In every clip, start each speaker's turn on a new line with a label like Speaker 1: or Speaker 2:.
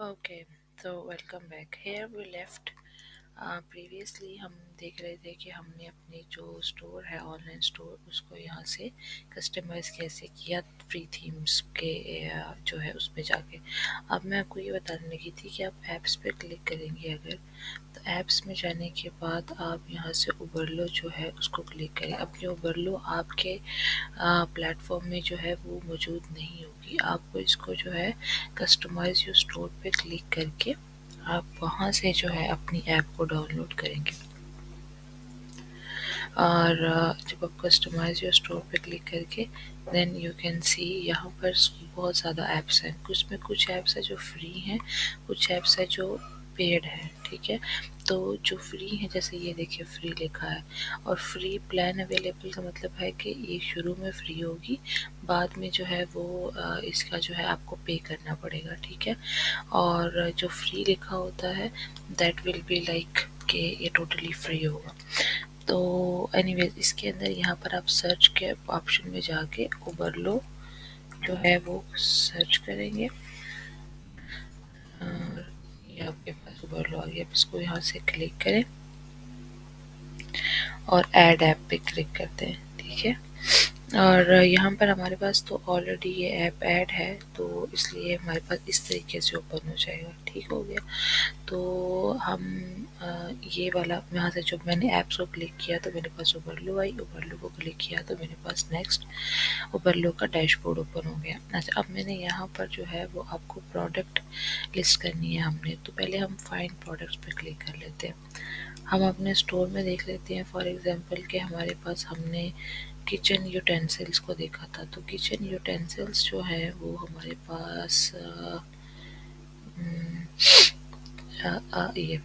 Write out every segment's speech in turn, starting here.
Speaker 1: Okay, तो welcome back. Here we left previously हम देख रहे थे कि हमने अपनी जो स्टोर है, ऑनलाइन स्टोर, उसको यहाँ से कस्टमाइज़ कैसे किया फ्री थीम्स के जो है उसमें जाके। अब मैं आपको ये बताने लगी थी कि आप ऐप्स पे क्लिक करेंगे अगर, तो ऐप्स में जाने के बाद आप यहाँ से ओवरलो जो है उसको क्लिक करें। अब ये ओवरलो आपके प्लेटफॉर्म में जो है वो मौजूद नहीं होगी। आपको इसको जो है कस्टमाइज़ योर स्टोर पे क्लिक करके आप वहाँ से जो है अपनी ऐप को डाउनलोड करेंगे। और जब आप कस्टमाइज़ योर स्टोर पे क्लिक करके देन यू कैन सी यहाँ पर बहुत ज़्यादा ऐप्स हैं। कुछ में कुछ ऐप्स है जो फ्री हैं, कुछ ऐप्स है जो पेड है। ठीक है, तो जो फ्री है, जैसे ये देखिए फ्री लिखा है, और फ्री प्लान अवेलेबल का मतलब है कि ये शुरू में फ्री होगी, बाद में जो है वो इसका जो है आपको पे करना पड़ेगा। ठीक है, और जो फ्री लिखा होता है दैट विल बी लाइक कि ये टोटली फ्री होगा। तो एनीवेज इसके अंदर यहाँ पर आप सर्च के ऑप्शन में जाके ओवरलो जो है वो सर्च करेंगे और ये आपके पास ओवरलो आ गया। अब इसको यहाँ से क्लिक करें और ऐड ऐप पे क्लिक करते हैं। ठीक है, और यहाँ पर हमारे पास तो ऑलरेडी ये ऐप ऐड है, तो इसलिए हमारे पास इस तरीके से ओपन हो जाएगा। ठीक हो गया, तो हम ये वाला यहाँ से जब मैंने ऐप्स को क्लिक किया तो मेरे पास ओवरलो आई, ओवरलो को क्लिक किया तो मेरे पास नेक्स्ट ओवरलो का डैशबोर्ड ओपन हो गया। अच्छा, अब मैंने यहाँ पर जो है वो आपको प्रोडक्ट लिस्ट करनी है हमने, तो पहले हम फाइंड प्रोडक्ट्स पे क्लिक कर लेते हैं। हम अपने स्टोर में देख लेते हैं फॉर एग्जांपल कि हमारे पास हमने किचन यूटेंसिल्स को देखा था, तो किचन यूटेंसिल्स जो है वो हमारे पास ये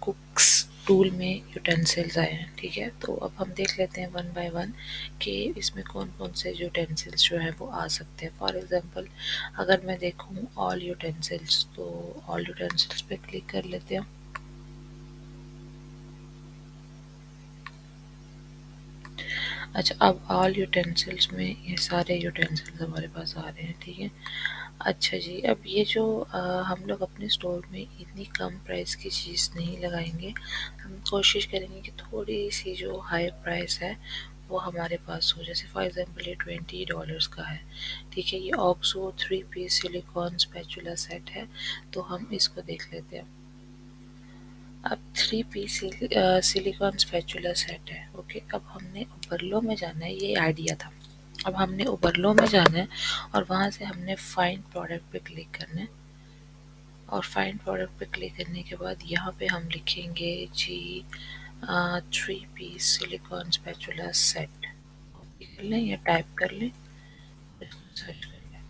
Speaker 1: कुक्स टूल में यूटेंसिल्स आए हैं। ठीक है, तो अब हम देख लेते हैं वन बाय वन कि इसमें कौन कौन से यूटेंसिल्स जो है वो आ सकते हैं। फॉर एग्जांपल अगर मैं देखूँ ऑल यूटेंसिल्स, तो ऑल यूटेंसिल्स पे क्लिक कर लेते हैं। अच्छा, अब ऑल यूटेंसिल्स में ये सारे यूटेंसिल्स हमारे पास आ रहे हैं। ठीक है, अच्छा जी, अब ये जो हम लोग अपने स्टोर में इतनी कम प्राइस की चीज़ नहीं लगाएंगे। हम कोशिश करेंगे कि थोड़ी सी जो हाई प्राइस है वो हमारे पास हो। जैसे फॉर एग्जांपल ये $20 का है। ठीक है, ये OXO 3 piece silicone spatula set है, तो हम इसको देख लेते हैं। अब 3 पीस सिलिकॉन स्पैचुला सेट है। ओके, अब हमने ओवरलो में जाना है, ये आइडिया था। अब हमने ओवरलो में जाना है और वहाँ से हमने फाइंड प्रोडक्ट पे क्लिक करना है, और फाइंड प्रोडक्ट पे क्लिक करने के बाद यहाँ पे हम लिखेंगे जी 3 piece silicone spatula set. Copy कर लें या टाइप कर लें, सर्च कर लें।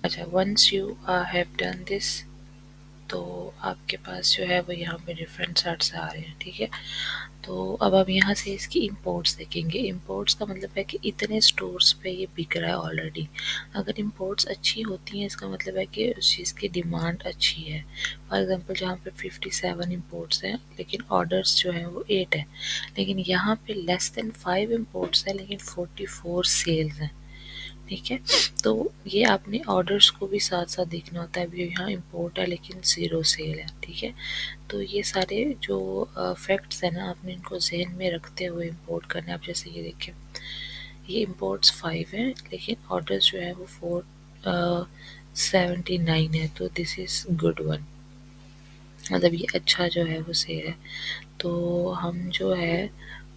Speaker 1: अच्छा, once you have done this, तो आपके पास जो है वो यहाँ पे डिफरेंट चार्ट्स आ रहे हैं। ठीक है, तो अब हम यहाँ से इसकी इंपोर्ट्स देखेंगे। इंपोर्ट्स का मतलब है कि इतने स्टोर्स पे ये बिक रहा है ऑलरेडी। अगर इंपोर्ट्स अच्छी होती हैं इसका मतलब है कि उस चीज़ की डिमांड अच्छी है। फॉर एग्जांपल जहाँ पे 57 इंपोर्ट्स हैं लेकिन ऑर्डर्स जो हैं वो 8 हैं, लेकिन यहाँ पे लेस देन 5 इंपोर्ट्स हैं लेकिन 44 सेल्स हैं। ठीक है, तो ये आपने ऑर्डर्स को भी साथ साथ देखना होता है। अभी यहाँ इंपोर्ट है लेकिन 0 सेल है। ठीक है, तो ये सारे जो फैक्ट्स हैं ना, आपने इनको जहन में रखते हुए इंपोर्ट करना है। आप जैसे ये देखिए, ये इंपोर्ट्स 5 हैं लेकिन ऑर्डर्स जो है वो 479 है, तो दिस इज़ गुड वन, मतलब ये अच्छा जो है वो सेल है। तो हम जो है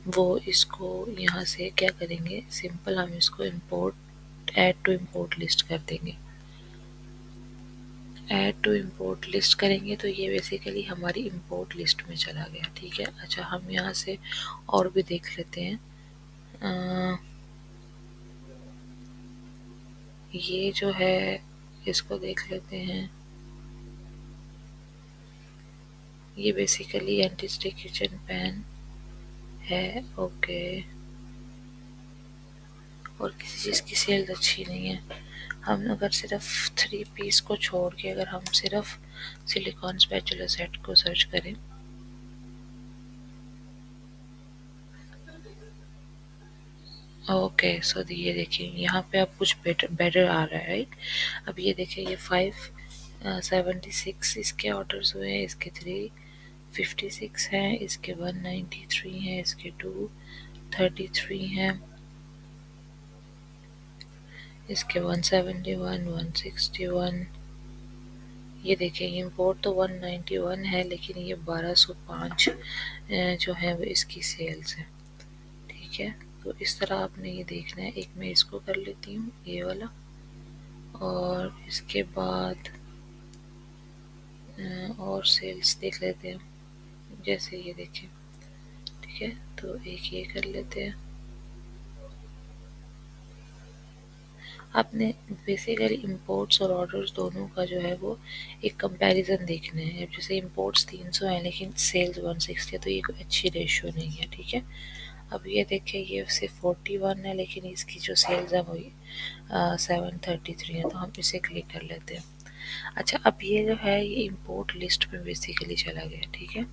Speaker 1: वो इसको यहाँ से क्या करेंगे, सिंपल हम इसको import add to import list कर देंगे। ऐड टू इंपोर्ट लिस्ट करेंगे तो ये बेसिकली हमारी इंपोर्ट लिस्ट में चला गया। ठीक है, अच्छा हम यहाँ से और भी देख लेते हैं। ये जो है इसको देख लेते हैं। ये basically anti stick kitchen pan है। ओके, और किसी चीज़ की सेल अच्छी नहीं है। हम अगर सिर्फ 3 पीस को छोड़ के अगर हम सिर्फ सिलिकॉन स्पैचुला सेट को सर्च करें, ओके सो ये देखिए यहाँ पे अब कुछ बेटर बेटर आ रहा है, राइट। अब ये देखिए ये 5 76 इसके ऑर्डर्स हुए हैं, इसके 356 हैं, इसके 193 हैं, इसके 233 हैं, इसके 171, 161। ये देखिए इम्पोर्ट तो 191 है, लेकिन ये 1205 जो है वो इसकी सेल्स है। ठीक है, तो इस तरह आपने ये देखना है। एक मैं इसको कर लेती हूँ, ये वाला, और इसके बाद और सेल्स देख लेते हैं। जैसे ये देखिए, ठीक है, तो एक ये कर लेते हैं। आपने बेसिकली इंपोर्ट्स और ऑर्डर्स दोनों का जो है वो एक कंपैरिजन देखना है। अब जैसे इंपोर्ट्स 300 है लेकिन सेल्स 160 है, तो ये कोई अच्छी रेशियो नहीं है। ठीक है, अब ये देखिए ये सिर्फ 41 है, लेकिन इसकी जो सेल्स है वो 733 है, तो हम इसे क्लिक कर लेते हैं। अच्छा, अब ये जो है ये इंपोर्ट लिस्ट में बेसिकली चला गया। ठीक है,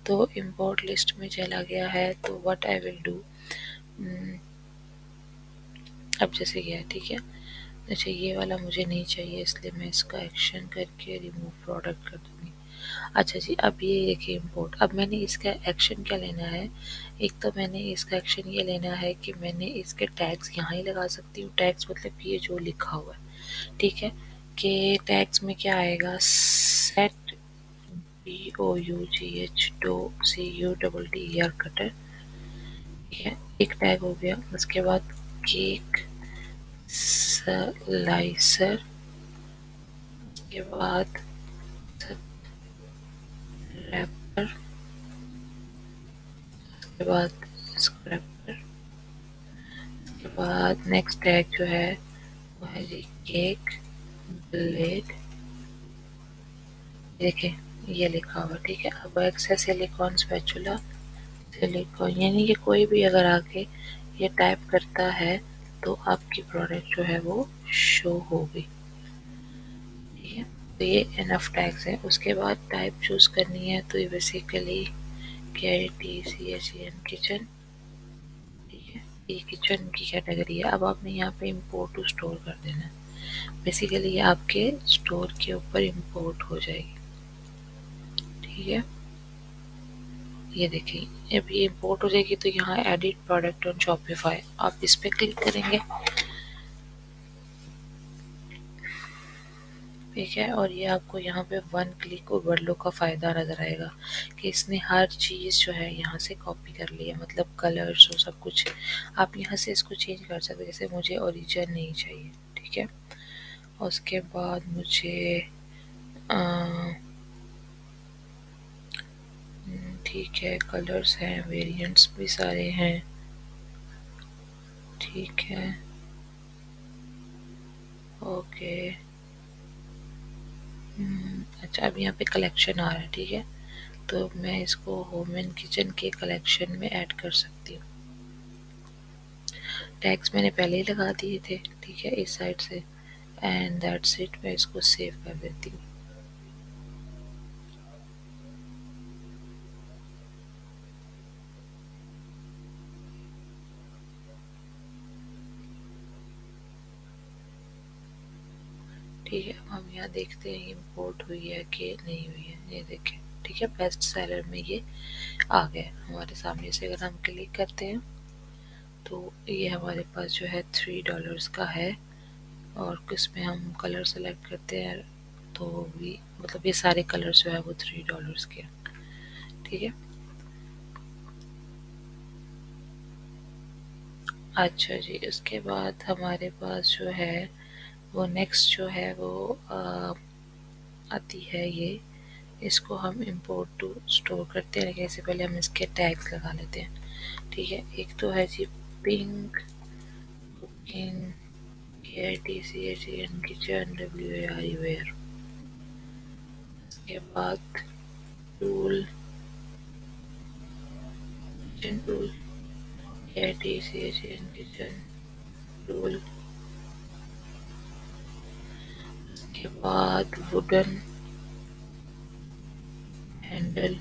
Speaker 1: तो इंपोर्ट लिस्ट में चला गया है, तो व्हाट आई विल डू, अब जैसे गया। ठीक है, अच्छा ये वाला मुझे नहीं चाहिए, इसलिए मैं इसका एक्शन करके रिमूव प्रोडक्ट कर दूंगी। अच्छा जी, अब ये देखिए इंपोर्ट, अब मैंने इसका एक्शन क्या लेना है। एक तो मैंने इसका एक्शन ये लेना है कि मैंने इसके टैग्स यहाँ ही लगा सकती हूँ। टैग्स मतलब ये जो लिखा हुआ है, ठीक है, कि टैग्स में क्या आएगा, सेट BOUGH डो CUDDER कटर। ठीक है, एक टैग हो गया। उसके बाद केक स्लाइसर के बाद रैपर के बाद स्क्रैपर के बाद नेक्स्ट टैग जो है वो है जी केक ब्लेड। देखिए ये लिखा हुआ। ठीक है, अब एक्सेस सिलिकॉन स्पैचुला सिलिकॉन, यानी कि कोई भी अगर आके ये टाइप करता है तो आपकी प्रोडक्ट जो है वो शो होगी। ठीक है, तो ये इनफ टैग्स है। उसके बाद टाइप चूज करनी है, तो ये बेसिकली KITCHEN किचन। ठीक है, ये किचन की कैटेगरी है। अब आपने यहाँ पे इम्पोर्ट टू स्टोर कर देना है। बेसिकली ये आपके स्टोर के ऊपर इम्पोर्ट हो जाएगी। ठीक है, ये देखिए अब ये इम्पोर्ट हो जाएगी, तो यहाँ एडिट प्रोडक्ट ऑन शॉपिफाई आप इस पर क्लिक करेंगे। ठीक है, और ये आपको यहाँ पे वन क्लिक ओवरलो का फ़ायदा नज़र आएगा कि इसने हर चीज़ जो है यहाँ से कॉपी कर ली है, मतलब कलर्स और सब कुछ। आप यहाँ से इसको चेंज कर सकते, जैसे मुझे ओरिजिन नहीं चाहिए। ठीक है, उसके बाद मुझे ठीक है, कलर्स हैं, वेरिएंट्स भी सारे हैं। ठीक है, ओके। अच्छा, अब यहाँ पे कलेक्शन आ रहा है। ठीक है, तो मैं इसको होम एंड किचन के कलेक्शन में ऐड कर सकती हूँ। टैग्स मैंने पहले ही लगा दिए थे। ठीक है, इस साइड से, एंड दैट्स इट। मैं इसको सेव कर देती हूँ। ठीक है, अब हम यहाँ देखते हैं इम्पोर्ट हुई है कि नहीं हुई है। ये देखें, ठीक है, बेस्ट सेलर में ये आ गया हमारे सामने से। अगर हम क्लिक करते हैं तो ये हमारे पास जो है $3 का है, और किसमें हम कलर सेलेक्ट करते हैं तो भी मतलब ये सारे कलर जो है वो $3 के। ठीक है, अच्छा जी, उसके बाद हमारे पास जो है वो नेक्स्ट जो है वो आती है ये। इसको हम इम्पोर्ट टू स्टोर करते हैं, लेकिन इससे पहले हम इसके टैग्स लगा लेते हैं। ठीक है, एक तो है जी pink cooking KITCHEN kitchen WARE ware. उसके बाद tool kitchen tool KITCHEN kitchen tool. उसके बाद वुडन हैंडल।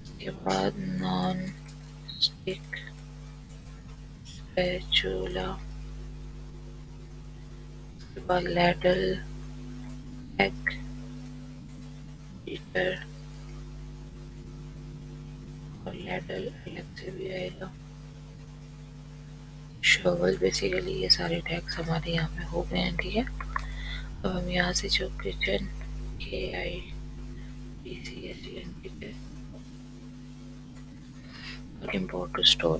Speaker 1: उसके बाद non stick spatula. Ladle egg heater और लैडल अलग से भी आएगा। शोवल, बेसिकली ये सारे टैग्स हमारे यहाँ पे हो गए हैं, ठीक है। अब हम यहाँ से जो किचन KITCHEN किचन और इम्पोर्ट टू स्टोर।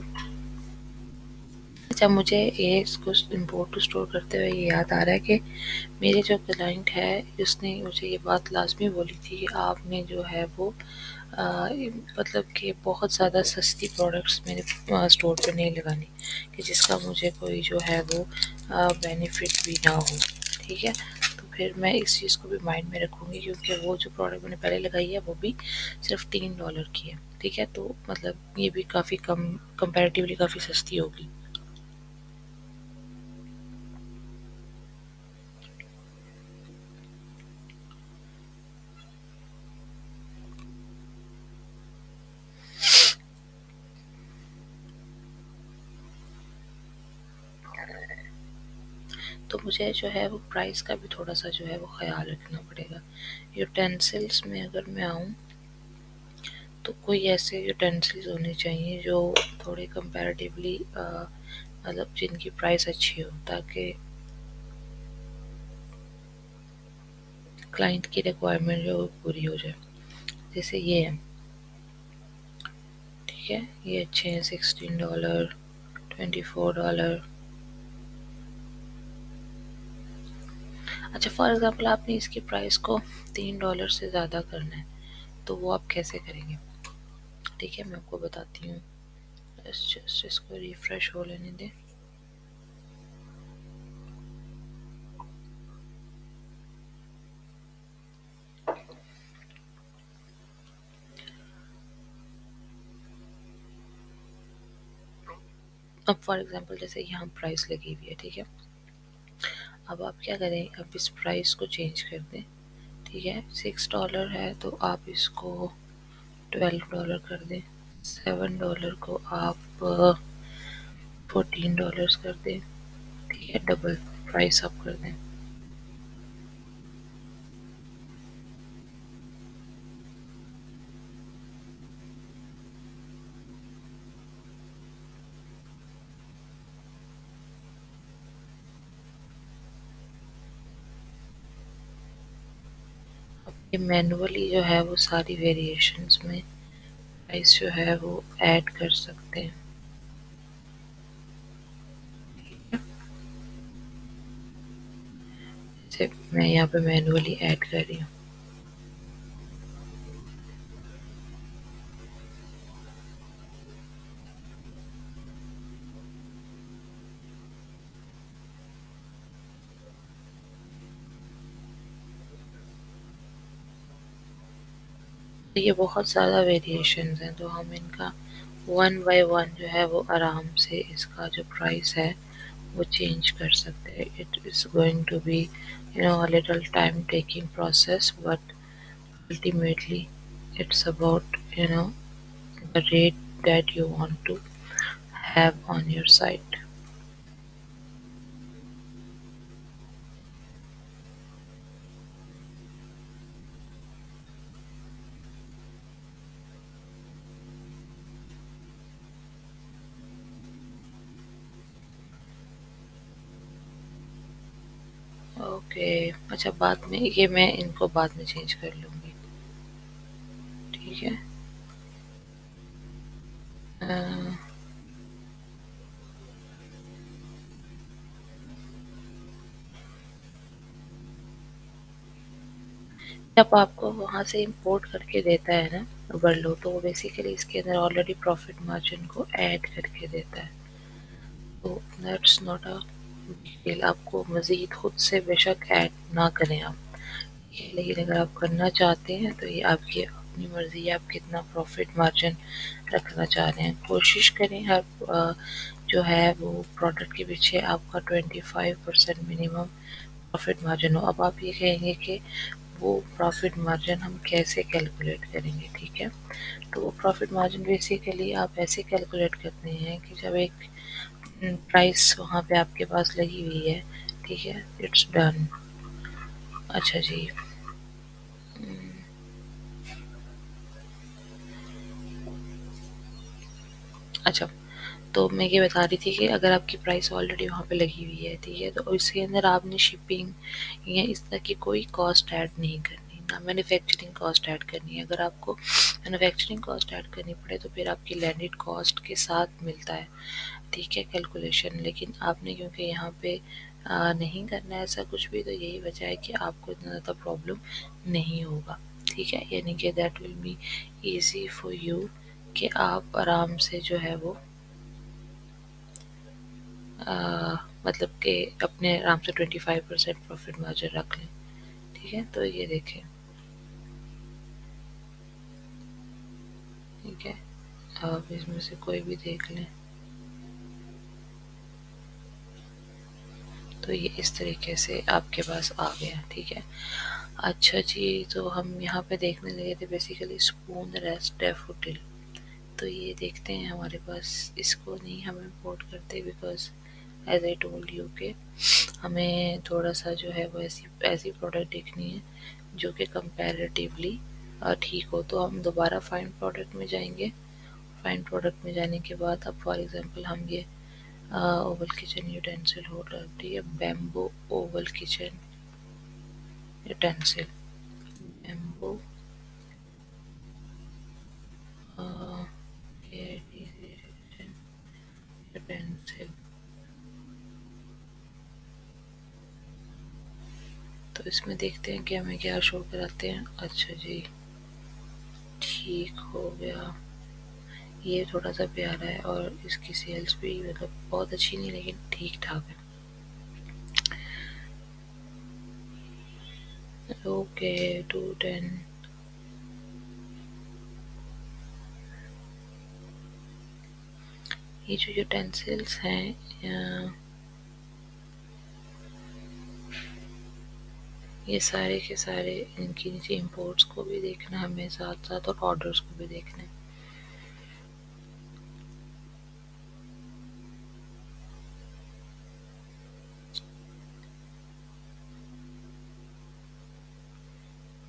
Speaker 1: अच्छा, मुझे ये इसको इम्पोर्ट टू स्टोर करते हुए ये याद आ रहा है कि मेरे जो क्लाइंट है उसने मुझे ये बात लाजमी बोली थी कि आपने जो है वो मतलब कि बहुत ज़्यादा सस्ती प्रोडक्ट्स मेरे स्टोर पे नहीं लगानी कि जिसका मुझे कोई जो है वो बेनिफिट भी ना हो, ठीक है। तो फिर मैं इस चीज़ को भी माइंड में रखूँगी क्योंकि वो जो प्रोडक्ट मैंने पहले लगाई है वो भी सिर्फ $3 की है, ठीक है। तो मतलब ये भी काफ़ी कम, कंपैरेटिवली काफ़ी सस्ती होगी। तो मुझे जो है वो प्राइस का भी थोड़ा सा जो है वो ख्याल रखना पड़ेगा। यूटेंसिल्स में अगर मैं आऊँ तो कोई ऐसे यूटेंसिल्स होने चाहिए जो थोड़े कंपैरेटिवली मतलब जिनकी प्राइस अच्छी हो ताकि क्लाइंट की रिक्वायरमेंट जो पूरी हो जाए। जैसे ये है, ठीक है, ये अच्छे हैं, $16, $24। अच्छा, फॉर एग्जांपल आपने इसकी प्राइस को $3 से ज़्यादा करना है तो वो आप कैसे करेंगे, ठीक है, मैं आपको बताती हूँ। जस्ट इसको रिफ्रेश हो लेने दें। अब फॉर एग्जांपल जैसे यहाँ प्राइस लगी हुई है, ठीक है। अब आप क्या करें, अब इस प्राइस को चेंज कर दें, ठीक है। $6 है तो आप इसको $12 कर दें। $7 को आप $14 कर दें, ठीक है, डबल प्राइस आप कर दें। अब ये मैनुअली जो है वो सारी वेरिएशंस में प्राइस जो है वो ऐड कर सकते हैं, ठीक है। जैसे मैं यहाँ पे मैनुअली ऐड कर रही हूँ। तो ये बहुत ज़्यादा वेरिएशंस हैं तो हम इनका वन बाय वन जो है वो आराम से इसका जो प्राइस है वो चेंज कर सकते हैं। It is going to be a little time taking process, but ultimately it's about the rate that you want to have on your site. Okay, अच्छा, बाद में ये मैं इनको बाद में चेंज कर लूँगी, ठीक है। अ, जब आपको वहाँ से इंपोर्ट करके देता है ना ओवरलो, तो वो बेसिकली इसके अंदर ऑलरेडी प्रॉफिट मार्जिन को ऐड करके देता है। तो that's not a big deal, आपको मज़ीद खुद से बेशक ऐड ना करें आप, लेकिन अगर आप करना चाहते हैं तो ये आपकी अपनी मर्ज़ी है, आप कितना प्रॉफिट मार्जिन रखना चाह रहे हैं। कोशिश करें हर जो है वो प्रोडक्ट के पीछे आपका 25% मिनिमम प्रॉफिट मार्जिन हो। अब आप ये कहेंगे कि वो प्रॉफिट मार्जिन हम कैसे कैलकुलेट करेंगे, ठीक है। तो वो प्रॉफिट मार्जिन बेसिकली आप ऐसे कैलकुलेट करते हैं कि जब एक प्राइस वहाँ पे आपके पास लगी हुई है, ठीक है, इट्स डन। अच्छा जी, अच्छा, तो मैं ये बता रही थी कि अगर आपकी प्राइस ऑलरेडी वहाँ पे लगी हुई है, ठीक है, तो इसके अंदर आपने शिपिंग या इस तरह की कोई कॉस्ट ऐड नहीं करनी, ना मैन्युफैक्चरिंग कॉस्ट ऐड करनी है। अगर आपको मैन्युफैक्चरिंग कॉस्ट ऐड करनी पड़े तो फिर आपकी लैंडेड कॉस्ट के साथ मिलता है, ठीक है, कैलकुलेशन। लेकिन आपने क्योंकि यहाँ पे नहीं करना है ऐसा कुछ भी, तो यही वजह है कि आपको इतना ज़्यादा प्रॉब्लम नहीं होगा, ठीक है, यानी कि that will be easy for you कि आप आराम से जो है वो मतलब कि अपने आराम से 25% प्रॉफिट मार्जिन रख लें, ठीक है। तो ये देखें, ठीक है, आप इसमें से कोई भी देख लें, तो ये इस तरीके से आपके पास आ गया, ठीक है। अच्छा जी, तो हम यहाँ पे देखने लगे थे बेसिकली स्पून रेस्ट डैफोडिल। तो ये देखते हैं हमारे पास, इसको नहीं हम इम्पोर्ट करते because as I told you के हमें थोड़ा सा जो है वो ऐसी ऐसी प्रोडक्ट देखनी है जो कि कंपैरेटिवली ठीक हो। तो हम दोबारा फाइन प्रोडक्ट में जाएंगे। फाइन प्रोडक्ट में जाने के बाद अब फॉर एग्जांपल हम ये ओवल किचन यूटेंसिल होल्डर, ठीक है, bamboo Oval kitchen utensil, bamboo utensil. तो इसमें देखते हैं कि हमें क्या शो कराते हैं। अच्छा जी, ठीक हो गया, ये थोड़ा सा प्यारा है और इसकी सेल्स भी मतलब बहुत अच्छी नहीं लेकिन ठीक ठाक है। ओके, 210। ये जो यूटेंसिल्स हैं ये सारे के सारे इनकी नीचे इम्पोर्ट्स को भी देखना है हमें साथ साथ, और ऑर्डर्स को भी देखना है।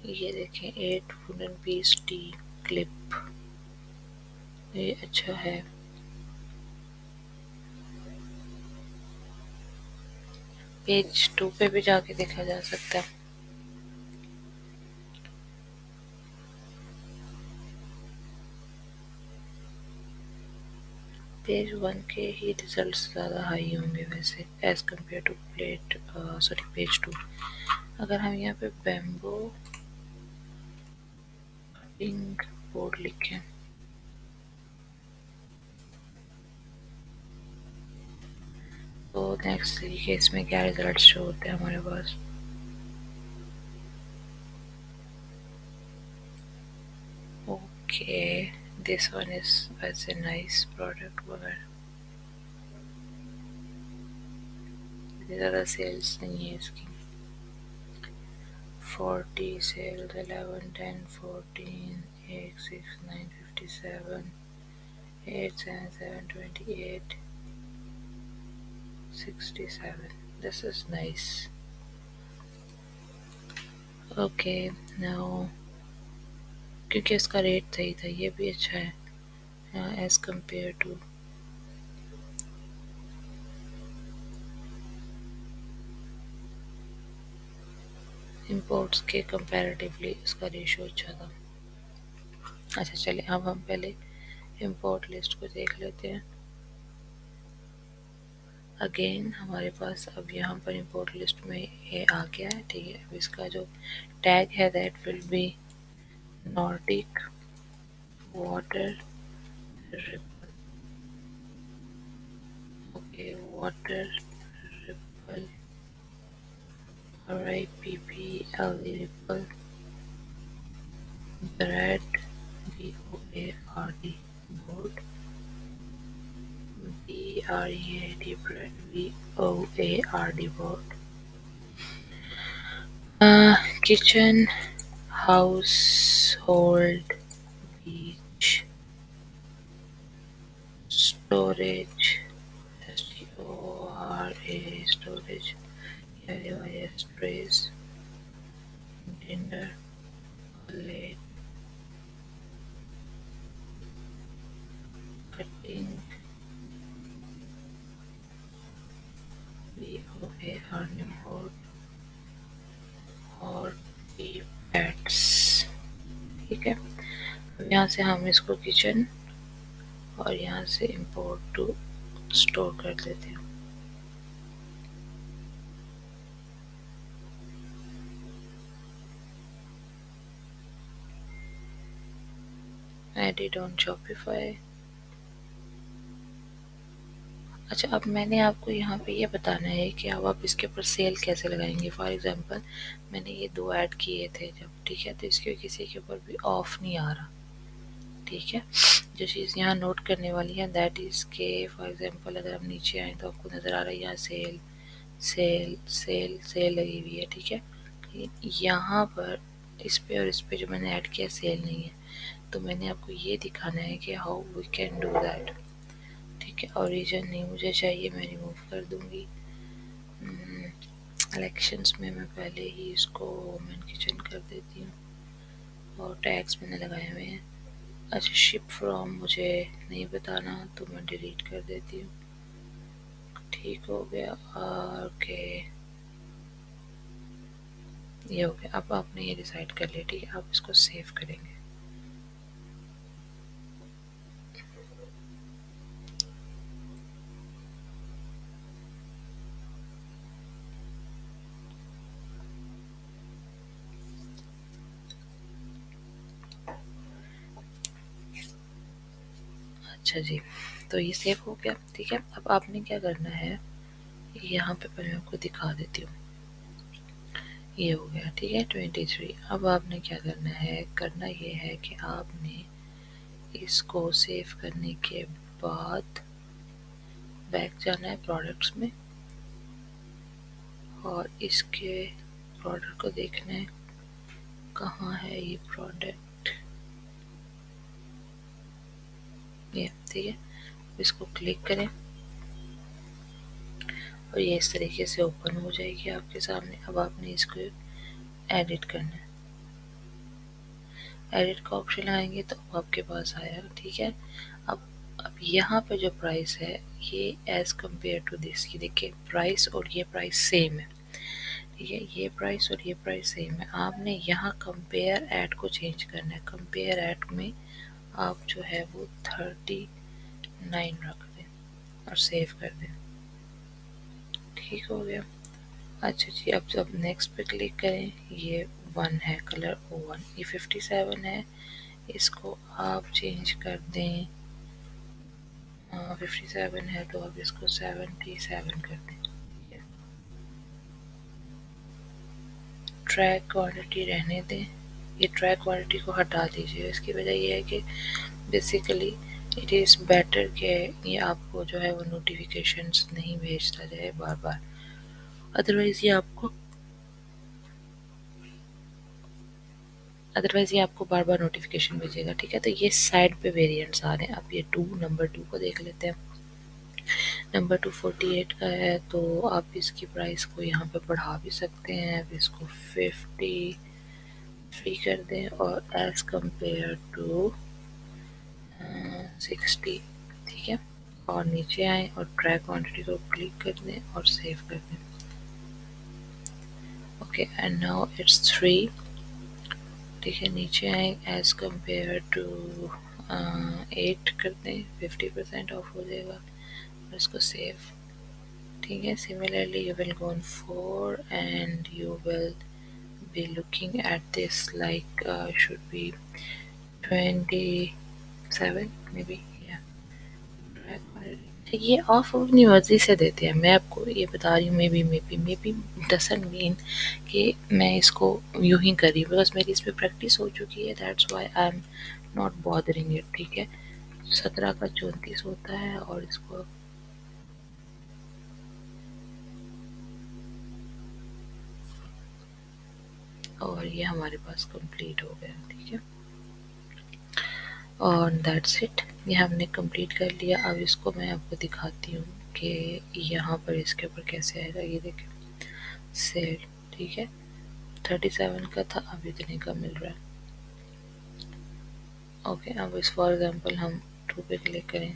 Speaker 1: ये देखें, 8 वुडन पीस टी क्लिप, ये अच्छा है। पेज 2 पे भी जाके देखा जा सकता है। पेज 1 के ही रिजल्ट्स ज़्यादा हाई होंगे वैसे as compare to plate sorry page 2। अगर हम यहाँ पे बैम्बू कटिंग बोर्ड लिखें तो नेक्स्ट देखिए इसमें क्या रिजल्ट शो होते हैं हमारे पास। ओके, दिस वन इज वैसे नाइस प्रोडक्ट वगैरह, ज़्यादा सेल्स नहीं है इसकी। 40 sales, 11, 10, 14, 8, 6, 9, 57, 8, 7, 7, 28, 67. This is nice. Okay, now क्योंकि इसका रेट सही था, ये भी अच्छा है एज कम्पेयर टू इम्पोर्ट्स के कंपैरेटिवली इसका रेशो अच्छा था। अच्छा चलिए, अब हम पहले इम्पोर्ट लिस्ट को देख लेते हैं। अगेन हमारे पास अब यहाँ पर इम्पोर्ट लिस्ट में ये आ गया है, ठीक है। अब इसका जो टैग है that will be Nordic water ripple. Okay, water ripple, RIPPL ripple bread, BOARD board, BREAD bread, BOARD board, kitchen household beach storage, STORA storage, device trace dinner late cutting BOA earning और B pets. ठीक है, अब यहाँ से हम इसको kitchen और यहाँ से इंपोर्ट टू स्टोर कर देते हैं। Edit on Shopify. अच्छा, अब मैंने आपको यहाँ पे ये बताना है कि अब आप इसके ऊपर सेल कैसे लगाएंगे। फॉर एग्जांपल मैंने ये 2 ऐड किए थे जब, ठीक है, तो इसके किसी के ऊपर भी ऑफ नहीं आ रहा। ठीक है, जो चीज़ यहाँ नोट करने वाली है दैट इज़ के फॉर एग्जांपल अगर हम नीचे आए तो आपको नज़र आ रहा है यहाँ सेल सेल सेल सेल लगी हुई है। ठीक है, यहाँ पर इस पे और इस पे जो मैंने ऐड किया सेल नहीं है, तो मैंने आपको ये दिखाना है कि how we can do that. ठीक है, ओरिजिन नहीं मुझे चाहिए, मैं रिमूव कर दूंगी। इलेक्शंस में मैं पहले ही इसको वोमेन किचन कर देती हूँ और टैग्स मैंने लगाए हुए हैं। अच्छा, शिप फ्रॉम मुझे नहीं बताना तो मैं डिलीट कर देती हूँ। ठीक हो गया, ओके ये हो गया। अब आपने ये डिसाइड कर लिया, ठीक है, आप इसको सेव करेंगे। अच्छा जी, तो ये सेव हो गया। ठीक है, अब आपने क्या करना है, यहाँ पे मैं आपको दिखा देती हूँ। ये हो गया, ठीक है 23। अब आपने क्या करना है, करना ये है कि आपने इसको सेव करने के बाद बैक जाना है प्रोडक्ट्स में और इसके प्रोडक्ट को देखना है कहाँ है ये प्रोडक्ट। ये ठीक है, इसको क्लिक करें और ये इस तरीके से ओपन हो जाएगी आपके सामने। अब आपने इसको एडिट करना है, एडिट का ऑप्शन आएंगे तो आपके पास आया। ठीक है, अब यहाँ पे जो प्राइस है ये एज कम्पेयर टू दिस, ये देखिए प्राइस और ये प्राइस सेम है। ठीक है, ये प्राइस और ये प्राइस सेम है। आपने यहाँ कंपेयर एट को चेंज करना है। कंपेयर एट में आप जो है वो 39 रख दें और सेव कर दें। ठीक हो गया। अच्छा जी, अब जब नेक्स्ट पे क्लिक करें, ये 1 है कलर O1, ये 57 है, इसको आप चेंज कर दें। 57 है तो आप इसको 77 कर दें। ट्रैक क्वांटिटी रहने दें, ये ट्रैक क्वांटिटी को हटा दीजिए। इसकी वजह ये है कि बेसिकली इट इज़ बेटर कि ये आपको जो है वो नोटिफिकेशंस नहीं भेजता जाए बार बार, अदरवाइज ये आपको बार बार नोटिफिकेशन भेजेगा। ठीक है, तो ये साइड पे वेरिएंट्स आ रहे हैं। अब ये नंबर 2 को देख लेते हैं। नंबर 2 48 का है तो आप इसकी प्राइस को यहाँ पे बढ़ा भी सकते हैं। अब इसको 53 कर दें और एज कम्पेयर टू 60। ठीक है, और नीचे आए और ट्रैक क्वांटिटी को क्लिक कर दें और सेव कर दें। Okay, and now it's 3। ठीक है, नीचे आए एज कम्पेयर टू 8 कर दें, 50% ऑफ हो जाएगा और इसको सेव। ठीक है, similarly you will go on 4 and you will be looking at this like should be 27 maybe, yeah। ये ऑफ अपनी मर्जी से देते हैं, मैं आपको ये बता रही हूँ। मे बी डजंट मीन कि मैं इसको यूं ही कर रही हूँ, बिकॉज मेरी इस पर प्रैक्टिस हो चुकी है, that's why I am not bothering it. ठीक है, 17 का 34 होता है और इसको और ये हमारे पास कंप्लीट हो गया। ठीक है, और दैट्स इट, ये हमने कंप्लीट कर लिया। अब इसको मैं आपको दिखाती हूँ कि यहाँ पर इसके ऊपर कैसे आएगा। ये देखें, सेल, ठीक है। 37 का था, अब इतने का मिल रहा है। ओके, अब इस फॉर एग्जांपल हम 2 पे क्लिक करें,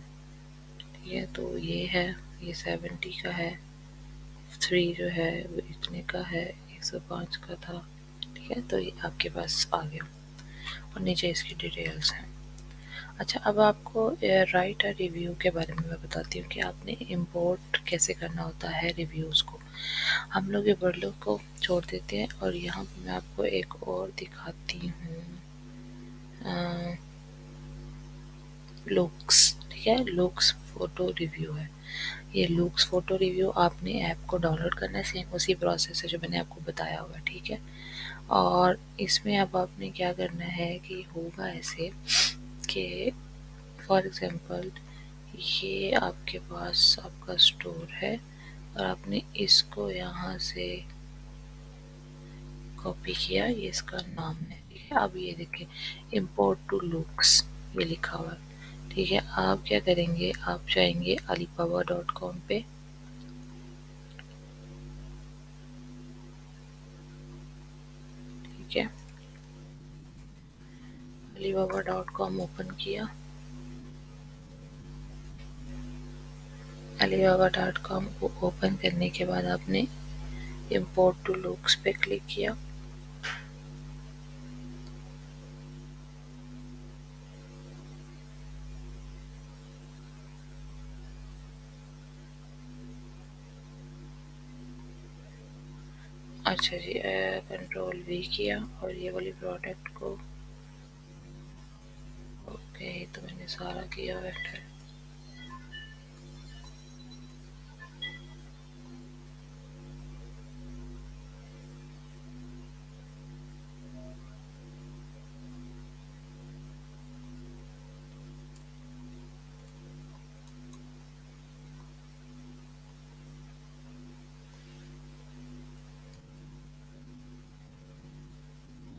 Speaker 1: ठीक है। तो ये है, ये 70 का है, 3 जो है वो इतने का है, 105 का था, ठीक है। तो ये आपके पास आ गया और नीचे इसकी डिटेल्स हैं। अच्छा, अब आपको राइट अ रिव्यू के बारे में मैं बताती हूँ कि आपने इम्पोर्ट कैसे करना होता है रिव्यूज़ को। हम लोग ये वर्ड को छोड़ देते हैं और यहाँ पे मैं आपको एक और दिखाती हूँ, लुक्स, ठीक है। लुक्स फोटो रिव्यू है, ये लुक्स फोटो रिव्यू आपने ऐप को डाउनलोड करना है, सेम उसी प्रोसेस है जो मैंने आपको बताया हुआ है, ठीक है। और इसमें अब आपने क्या करना है कि होगा ऐसे कि फॉर एग्जांपल ये आपके पास आपका स्टोर है और आपने इसको यहाँ से कॉपी किया, ये इसका नाम है, ठीक है। अब ये देखिए इम्पोर्ट टू लुक्स ये लिखा हुआ है, ठीक है। आप क्या करेंगे, आप जाएंगे alibaba.com पे, ठीक है। alibaba.com ओपन किया, alibaba.com को ओपन करने के बाद आपने इम्पोर्ट टू लुक्स पे क्लिक किया। अच्छा जी, कंट्रोल वी किया और ये वाली प्रोडक्ट को, ओके तो मैंने सारा किया हुआ है।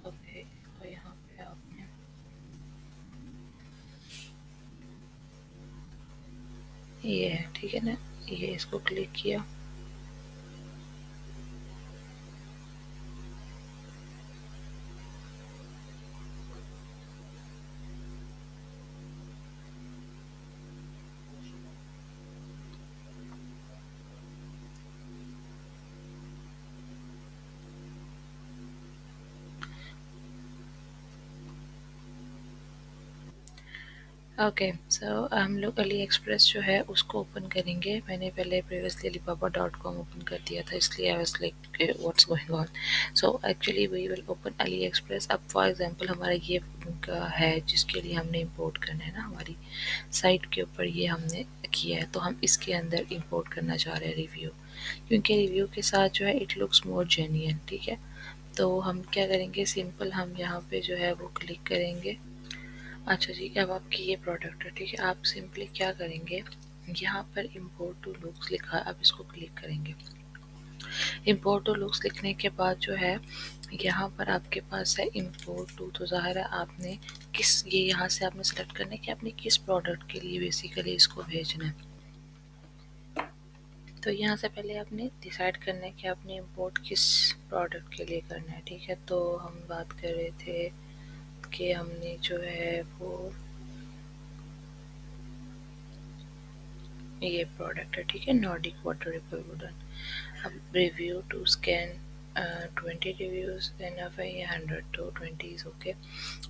Speaker 1: ओके, और यहाँ पे आपने ये है, ठीक है ना, ये इसको क्लिक किया। ओके, सो हम लोग अली एक्सप्रेस जो है उसको ओपन करेंगे। मैंने पहले प्रीवियसली alibaba.com ओपन कर दिया था, इसलिए I was like what's going on. So actually we will open AliExpress. अब फॉर एग्जांपल हमारा ये का है जिसके लिए हमने इंपोर्ट करना है ना, हमारी साइट के ऊपर ये हमने किया है, तो हम इसके अंदर इंपोर्ट करना चाह रहे हैं रिव्यू, क्योंकि रिव्यू के साथ जो है इट लुक्स मोर जेन्युइन, ठीक है। तो हम क्या करेंगे, सिंपल हम यहाँ पे जो है वो क्लिक करेंगे। अच्छा जी, अब आपकी ये प्रोडक्ट है, ठीक है। आप सिंपली क्या करेंगे, यहाँ पर इम्पोर्ट टू लुक्स लिखा है, आप इसको क्लिक करेंगे। इम्पोर्ट टू लुक्स लिखने के बाद जो है यहाँ पर आपके पास है इम्पोर्ट टू, तो ज़ाहिर है आपने किस, ये यहाँ से आपने सेलेक्ट करना है कि आपने किस प्रोडक्ट के लिए बेसिकली इसको भेजना है। तो यहाँ से पहले आपने डिसाइड करना है कि आपने इम्पोर्ट किस प्रोडक्ट के लिए करना है, ठीक है। तो हम बात कर रहे थे कि हमने जो है वो ये प्रोडक्ट है, ठीक है, नॉर्डिक वाटर रिपल वुडन। अब review to scan 20 reviews enough है, ये 100 तो 20 इज ओके।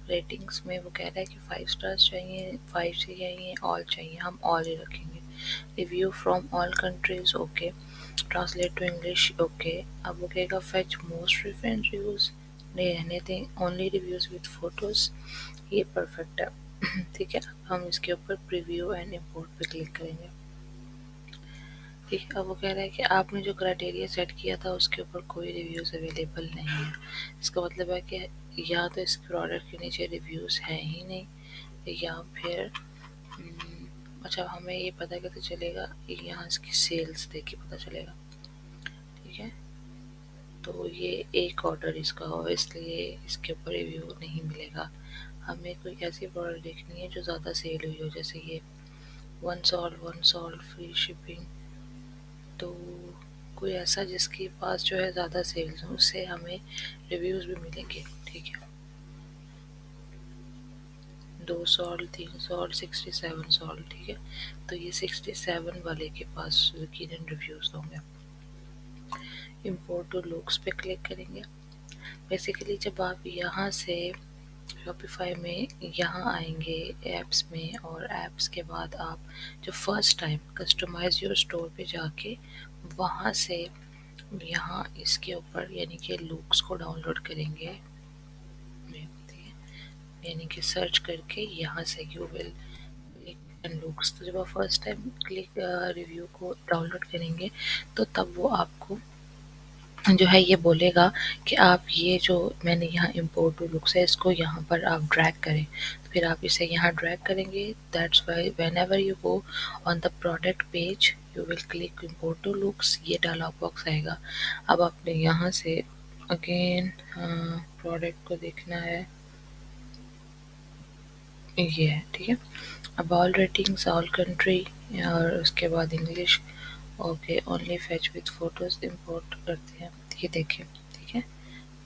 Speaker 1: रेटिंग्स में वो कह रहा है कि 5 स्टार्स चाहिए, 5 से चाहिए, ऑल चाहिए, हम ऑल ही रखेंगे। Review from all countries okay, translate to English okay. अब वो कहेगा फेच मोस्ट रेफरेंस रिव्यूज, नहीं रहने दें, ओनली रिव्यूज विद फोटोज, ये परफेक्ट है। ठीक है, अब हम इसके ऊपर प्रीव्यू एंड इम्पोर्ट पे क्लिक करेंगे। ठीक है, अब वो कह रहा है कि आपने जो क्राइटेरिया सेट किया था उसके ऊपर कोई रिव्यूज़ अवेलेबल नहीं है। इसका मतलब है कि या तो इस प्रोडक्ट के नीचे रिव्यूज़ हैं ही नहीं, या फिर अच्छा, हमें ये पता कैसे चलेगा, यहाँ इसकी सेल्स देख के पता चलेगा, ठीक है। तो ये एक ऑर्डर इसका हो, इसलिए इसके ऊपर रिव्यू नहीं मिलेगा। हमें कोई ऐसी प्रोडक्ट देखनी है जो ज़्यादा सेल हुई हो, जैसे ये वन सॉल्व फ्री शिपिंग, तो कोई ऐसा जिसके पास जो है ज़्यादा सेल्स हो, उससे हमें रिव्यूज़ भी मिलेंगे। ठीक है, 2 सॉल्ट, 3 सॉल्ट, 67 सॉल्ट। ठीक है, तो ये 67 वाले के पास यकीनन रिव्यूज़ होंगे। इम्पोर्ट टू लुक्स पे क्लिक करेंगे। बेसिकली जब आप यहाँ से शॉपिफाई में यहाँ आएंगे ऐप्स में, और ऐप्स के बाद आप जो first time customise your store पे जाके वहाँ से यहाँ इसके ऊपर यानी कि लुक्स को डाउनलोड करेंगे, यानी कि सर्च करके यहाँ से यू विल क्लिक लुक्स। तो जब आप फर्स्ट टाइम क्लिक रिव्यू को डाउनलोड करेंगे तो तब वो आपको जो है ये बोलेगा कि आप ये जो मैंने यहाँ इम्पोर्ट टू लुक्स है इसको यहाँ पर आप ड्रैग करें। तो फिर आप इसे यहाँ ड्रैग करेंगे। That's why whenever you go on the product page you will click import to looks, ये डायलॉग बॉक्स आएगा। अब आपने यहाँ से अगेन प्रोडक्ट को देखना है, ये है। ठीक है, अब ऑल रेटिंग्स, ऑल कंट्री और उसके बाद English. Okay, only fetch with photos import करते हैं, ये देखें। ठीक है,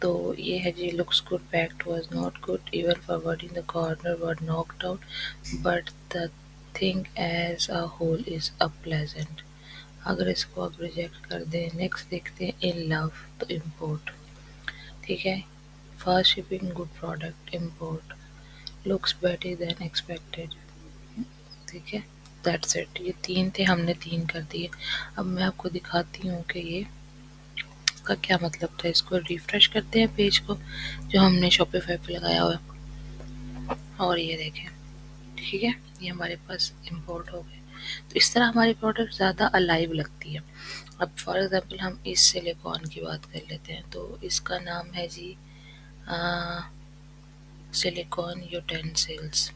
Speaker 1: तो ये है जी, looks good, packed was not good, even forwarding the corner were knocked out, but the thing as a whole is a pleasant. अगर इसको आप रिजेक्ट कर दें, नेक्स्ट देखते हैं इन लव, तो इम्पोर्ट। ठीक है, fast shipping, good product, import, looks better than expected. ठीक है, दैट्स इट। ये 3 थे, हमने 3 कर दिए। अब मैं आपको दिखाती हूँ कि ये का क्या मतलब था। इसको रिफ्रेश करते हैं पेज को जो हमने शॉपिफाई पे लगाया हुआ है, और ये देखें। ठीक है, ये हमारे पास इंपोर्ट हो गए। तो इस तरह हमारी प्रोडक्ट ज़्यादा अलाइव लगती है। अब फॉर एग्जांपल हम इस सिलिकॉन की बात कर लेते हैं, तो इसका नाम है जी सिलिकॉन यूटेंसिल्स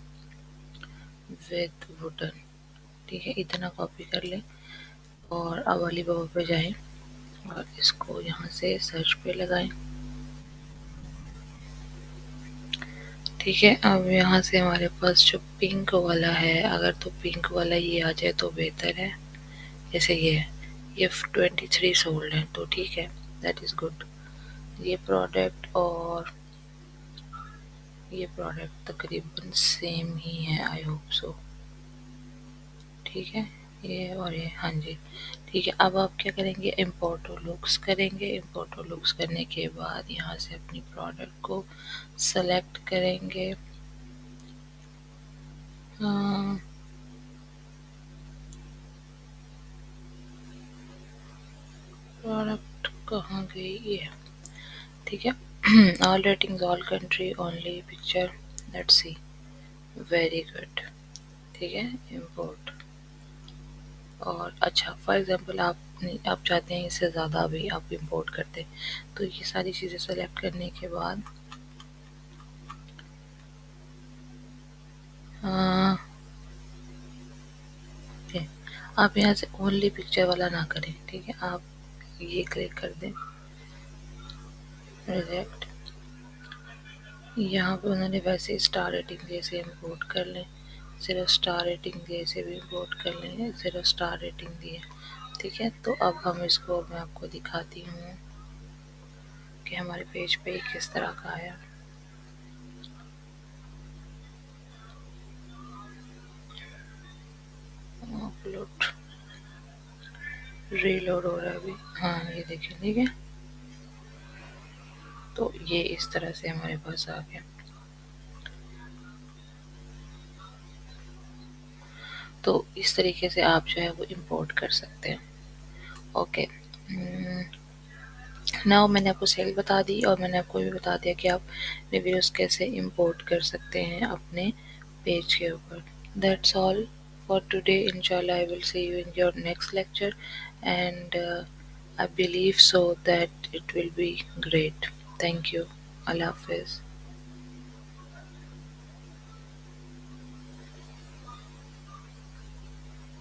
Speaker 1: विद वुडन। ठीक है, इतना कॉपी कर लें और अब अलीबाबा पे जाएं और इसको यहाँ से सर्च पे लगाएं। ठीक है, अब यहाँ से हमारे पास जो पिंक वाला है, अगर तो पिंक वाला ये आ जाए तो बेहतर है। जैसे ये है, ये 23 सोल्ड है, तो ठीक है, दैट इज़ गुड। ये प्रोडक्ट और ये प्रोडक्ट तकरीबन सेम ही है, आई होप सो। ठीक है, ये और ये, हाँ जी। ठीक है, अब आप क्या करेंगे, इम्पोर्ट टू लुक्स करेंगे। इम्पोर्ट टू लुक्स करने के बाद यहाँ से अपनी प्रोडक्ट को सेलेक्ट करेंगे। प्रोडक्ट कहाँ गई, ये। ठीक है, all ratings, all country, only picture, let's see, very good. ठीक है, इम्पोर्ट। और अच्छा, फॉर एग्जांपल आप चाहते हैं इससे ज़्यादा भी आप इंपोर्ट करते हैं, तो ये सारी चीज़ें सेलेक्ट करने के बाद ओके, आप यहाँ से ओनली पिक्चर वाला ना करें। ठीक है, आप ये क्लिक कर दें, रिजेक्ट। यहाँ पे उन्होंने वैसे स्टार रेटिंग जैसे इंपोर्ट कर लें, सिर्फ स्टार रेटिंग जैसे भी इंपोर्ट कर लें, सिर्फ स्टार रेटिंग दिए। ठीक है, तो अब हम इसको, मैं आपको दिखाती हूँ कि हमारे पेज पे किस तरह का आया। अपलोड, रीलोड हो रहा है अभी, हाँ ये देखिए। ठीक है, तो ये इस तरह से हमारे पास आ गया। तो इस तरीके से आप जो है वो इंपोर्ट कर सकते हैं। ओके, नाउ मैंने आपको सेल बता दी और मैंने आपको भी बता दिया कि आप रिव्यूज़ कैसे इंपोर्ट कर सकते हैं अपने पेज के ऊपर। That's all for today. इंशाल्लाह I will see you in your next lecture and I believe so that it will be great. Thank you. Allah Hafiz.